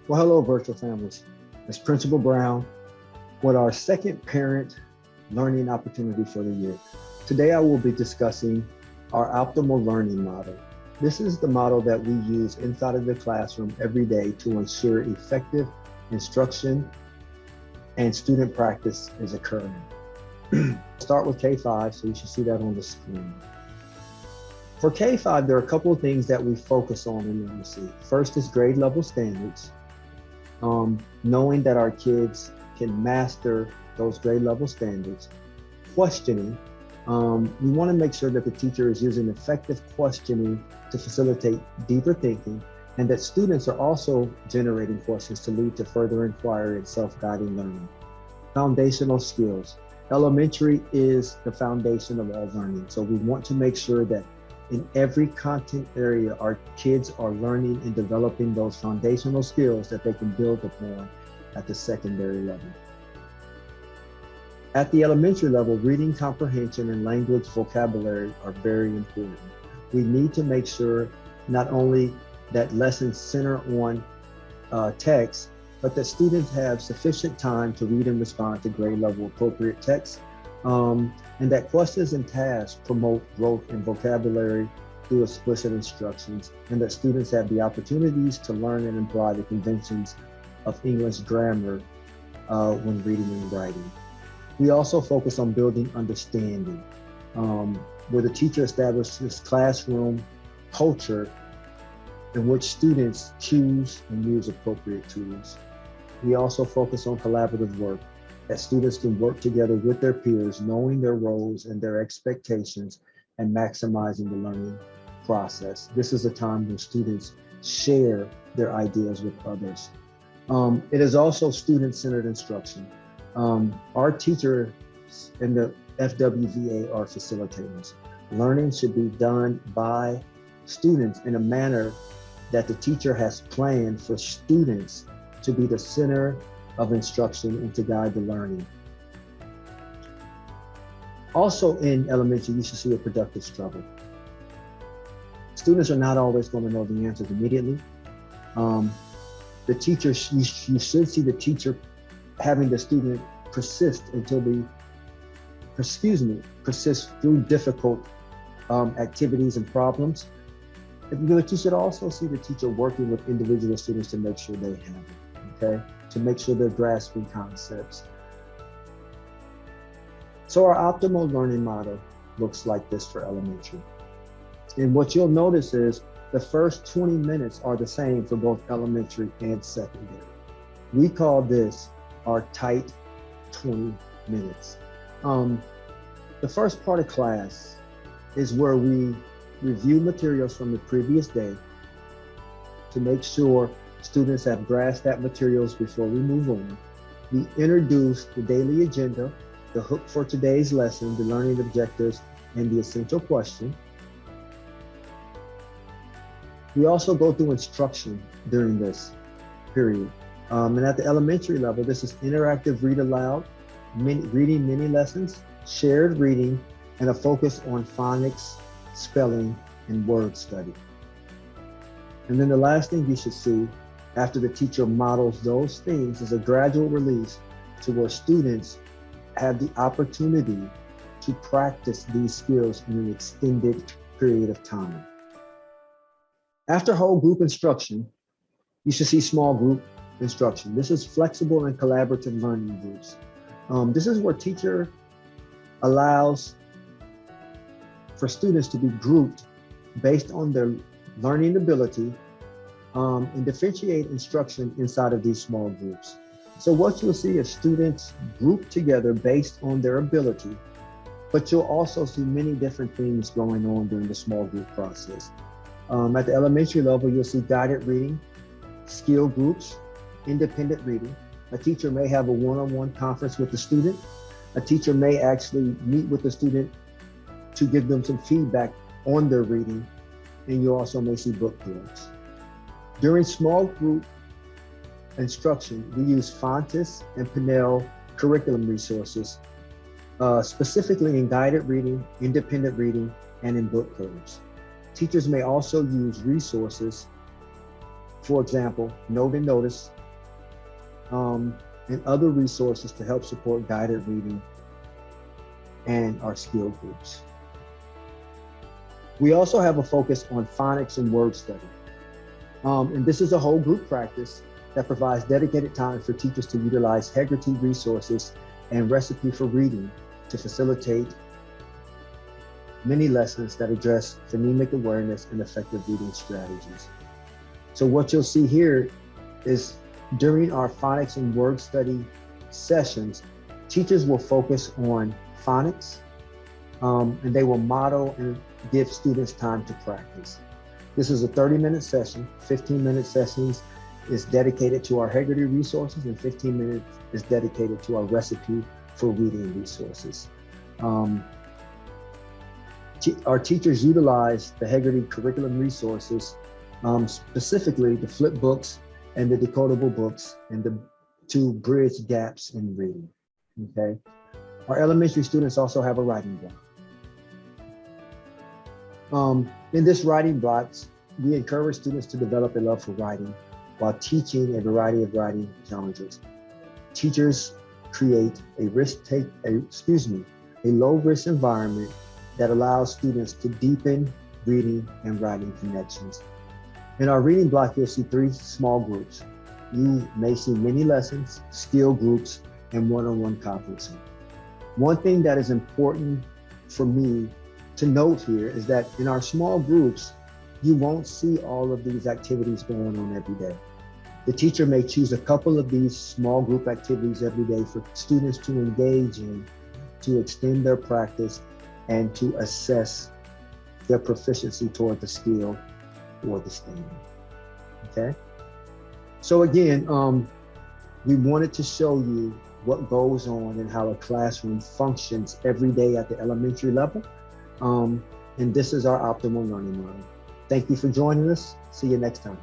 Well, hello, virtual families. It's Principal Brown with our second parent learning opportunity for the year. Today, I will be discussing our optimal learning model. This is the model that we use inside of the classroom every day to ensure effective instruction and student practice is occurring. Start with K5, so you should see that on the screen. For K5, there are a couple of things that we focus on in literacy. First is grade level standards. Knowing that our kids can master those grade level standards. Questioning, we want to make sure that the teacher is using effective questioning to facilitate deeper thinking, and that students are also generating questions to lead to further inquiry and self-guiding learning. Foundational skills. Elementary is the foundation of all learning, so we want to make sure that in every content area, our kids are learning and developing those foundational skills that they can build upon at the secondary level. At the elementary level, reading comprehension and language vocabulary are very important. We need to make sure not only that lessons center on text, but that students have sufficient time to read and respond to grade level appropriate text. And that questions and tasks promote growth in vocabulary through explicit instructions, and that students have the opportunities to learn and apply the conventions of English grammar when reading and writing. We also focus on building understanding, where the teacher establishes classroom culture in which students choose and use appropriate tools. We also focus on collaborative work, that students can work together with their peers, knowing their roles and their expectations and maximizing the learning process. This is a time when students share their ideas with others. It is also student-centered instruction. Our teachers in the FWVA are facilitators. Learning should be done by students in a manner that the teacher has planned for students to be the center of instruction and to guide the learning. Also in elementary, you should see a productive struggle. Students are not always going to know the answers immediately. The teacher, you should see the teacher having the student persist through difficult activities and problems. But you should also see the teacher working with individual students to make sure they have it, okay? To make sure they're grasping concepts. So our optimal learning model looks like this for elementary. And what you'll notice is the first 20 minutes are the same for both elementary and secondary. We call this our tight 20 minutes. The first part of class is where we review materials from the previous day to make sure students have grasped that materials before we move on. We introduce the daily agenda, the hook for today's lesson, the learning objectives, and the essential question. We also go through instruction during this period. And at the elementary level, this is interactive read aloud, reading mini lessons, shared reading, and a focus on phonics, spelling, and word study. And then the last thing you should see after the teacher models those things is a gradual release to where students have the opportunity to practice these skills in an extended period of time. After whole group instruction, you should see small group instruction. This is flexible and collaborative learning groups. This is where teacher allows for students to be grouped based on their learning ability and differentiate instruction inside of these small groups. So what you'll see is students grouped together based on their ability, but you'll also see many different things going on during the small group process. At the elementary level, you'll see guided reading, skill groups, independent reading. A teacher may have a one-on-one conference with the student. A teacher may actually meet with the student to give them some feedback on their reading, and you also may see book clubs. During small group instruction, we use Fontes and Pinnell curriculum resources, specifically in guided reading, independent reading, and in book clubs. Teachers may also use resources, for example, Note and Notice, and other resources to help support guided reading and our skill groups. We also have a focus on phonics and word study. And this is a whole group practice that provides dedicated time for teachers to utilize Hegarty resources and Recipe for Reading to facilitate many lessons that address phonemic awareness and effective reading strategies. So what you'll see here is during our phonics and word study sessions, teachers will focus on phonics, and they will model and give students time to practice. This is a 30-minute session. 15-minute sessions is dedicated to our Hegarty resources, and 15 minutes is dedicated to our Recipe for Reading resources. Our teachers utilize the Hegarty curriculum resources, specifically the flip books and the decodable books, and to bridge gaps in reading, okay? Our elementary students also have a writing block. In this writing blocks, we encourage students to develop a love for writing while teaching a variety of writing challenges. Teachers create a low-risk environment that allows students to deepen reading and writing connections. In our reading block, you'll see 3 small groups. You may see mini lessons, skill groups, and one-on-one conferencing. One thing that is important for me to note here is that in our small groups, you won't see all of these activities going on every day. The teacher may choose a couple of these small group activities every day for students to engage in, to extend their practice, and to assess their proficiency toward the skill or the standard, okay? So again, we wanted to show you what goes on and how a classroom functions every day at the elementary level. And this is our optimal learning model. Thank you for joining us. See you next time.